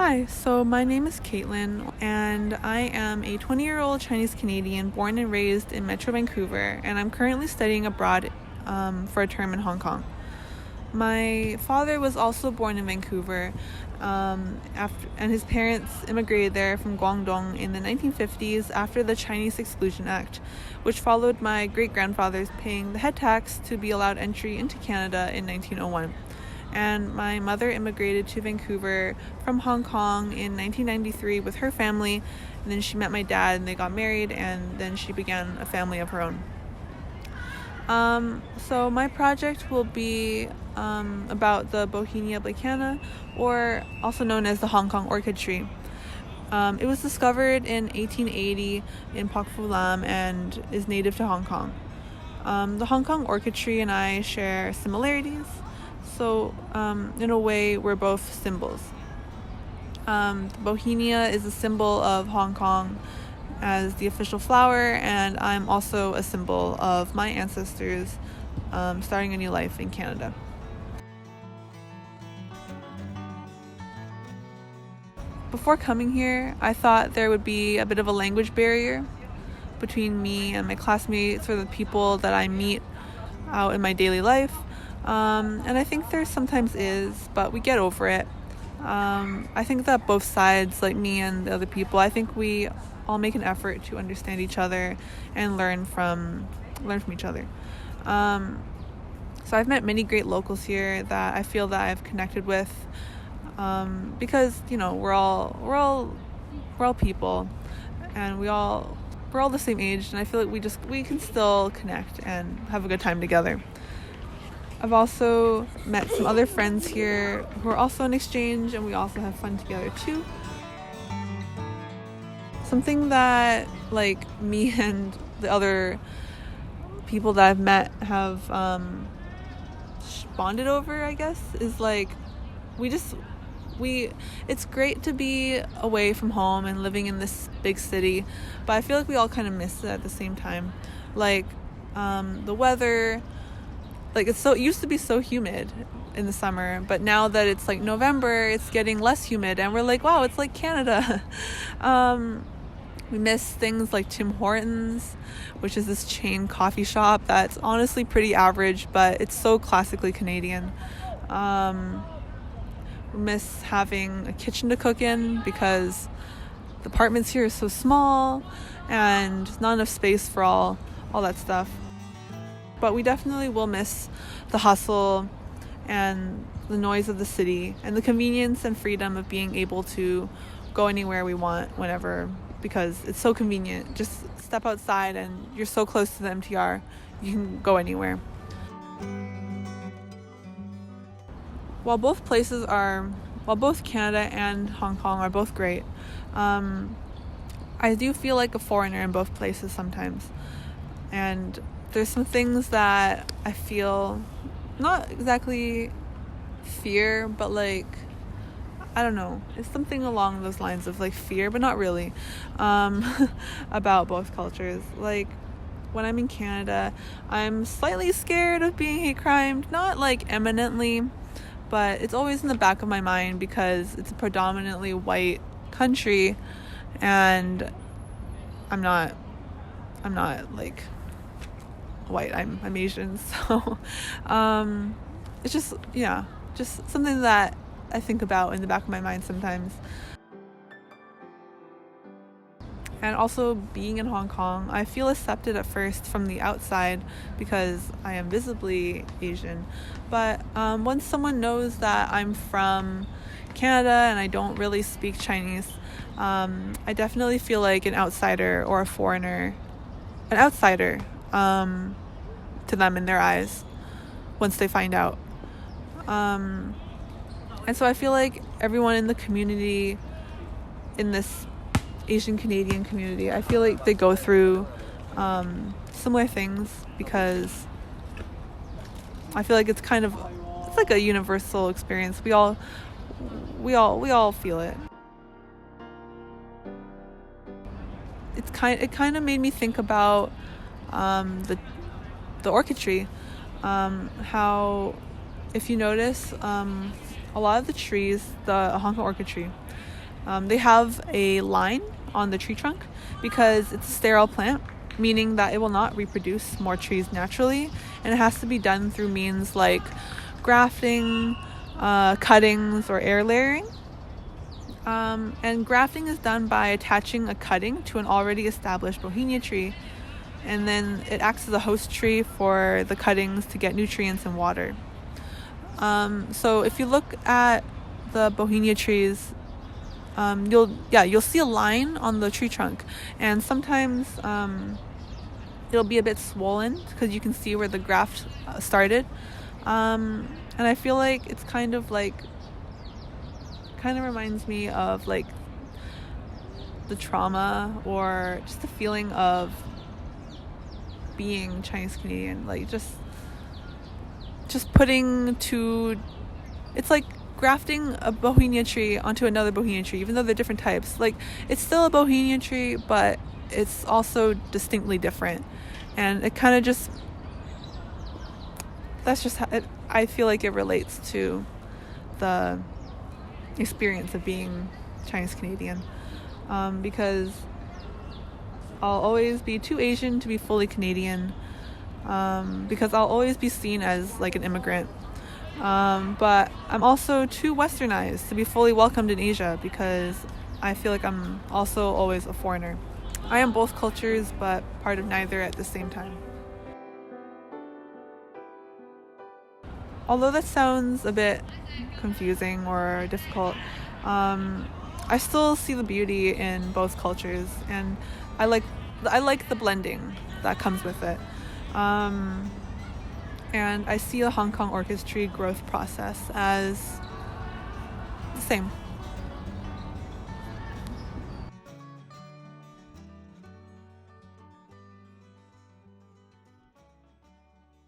Hi, so my name is Caitlin, and I am a 20-year-old Chinese Canadian born and raised in Metro Vancouver, and I'm currently studying abroad for a term in Hong Kong. My father was also born in Vancouver, and his parents immigrated there from Guangdong in the 1950s after the Chinese Exclusion Act, which followed my great-grandfather's paying the head tax to be allowed entry into Canada in 1901. And my mother immigrated to Vancouver from Hong Kong in 1993 with her family, and then she met my dad and they got married, and then she began a family of her own. So my project will be about the Bauhinia Blakeana, or also known as the Hong Kong Orchid tree. It was discovered in 1880 in Pak Fu Lam and is native to Hong Kong. The Hong Kong Orchid tree and I share similarities. So, in a way, we're both symbols. Bauhinia is a symbol of Hong Kong as the official flower, and I'm also a symbol of my ancestors starting a new life in Canada. Before coming here, I thought there would be a bit of a language barrier between me and my classmates or the people that I meet out in my daily life. And I think there sometimes is, but we get over it. I think that both sides, like me and the other people, I think we all make an effort to understand each other and learn from each other. So I've met many great locals here that I feel that I've connected with, because we're all people, and we're all the same age, and I feel like we can still connect and have a good time together. I've also met some other friends here who are also in exchange, and we also have fun together too. Something that me and the other people that I've met have bonded over, I guess, is it's great to be away from home and living in this big city, but I feel like we all kind of miss it at the same time. The weather. It used to be so humid in the summer, but now that it's November, it's getting less humid, and we're wow, it's like Canada. We miss things like Tim Hortons, which is this chain coffee shop that's honestly pretty average, but it's so classically Canadian. We miss having a kitchen to cook in because the apartments here are so small and not enough space for all that stuff. But we definitely will miss the hustle and the noise of the city and the convenience and freedom of being able to go anywhere we want whenever, because it's so convenient. Just step outside and you're so close to the MTR, you can go anywhere. While both Canada and Hong Kong are both great, I do feel like a foreigner in both places sometimes. And there's some things that I feel, not exactly fear, but I don't know, it's something along those lines of fear, but not really, about both cultures. When I'm in Canada, I'm slightly scared of being hate crimed, not eminently, but it's always in the back of my mind because it's a predominantly white country, and I'm not white, I'm Asian, so it's just something that I think about in the back of my mind sometimes. And also being in Hong Kong, I feel accepted at first from the outside because I am visibly Asian, but once someone knows that I'm from Canada and I don't really speak Chinese, I definitely feel like an outsider or a foreigner, an outsider to them in their eyes once they find out. And so I feel like everyone in the community, in this Asian Canadian community, I feel like they go through similar things, because I feel like it's a universal experience. We all feel it. It kind of made me think about the orchid tree, how, if you notice, a lot of the trees, the Hong Kong Orchid tree, They have a line on the tree trunk because it's a sterile plant, meaning that it will not reproduce more trees naturally, and it has to be done through means like grafting, cuttings, or air layering. And grafting is done by attaching a cutting to an already established Bauhinia tree, and then it acts as a host tree for the cuttings to get nutrients and water. So if you look at the Bauhinia trees, you'll see a line on the tree trunk, and sometimes it'll be a bit swollen because you can see where the graft started. And I feel like it's kind of reminds me of like the trauma or just the feeling of being Chinese Canadian, like just putting two, it's like grafting a Bauhinia tree onto another Bauhinia tree, even though they're different types. Like, it's still a Bauhinia tree, but it's also distinctly different, and it kind of just, that's just how it, I feel like it relates to the experience of being Chinese Canadian, because I'll always be too Asian to be fully Canadian, because I'll always be seen as like an immigrant, but I'm also too westernized to be fully welcomed in Asia, because I feel like I'm also always a foreigner. I am both cultures, but part of neither at the same time. Although that sounds a bit confusing or difficult, I still see the beauty in both cultures, and I like the blending that comes with it. And I see the Hong Kong Orchid tree growth process as the same.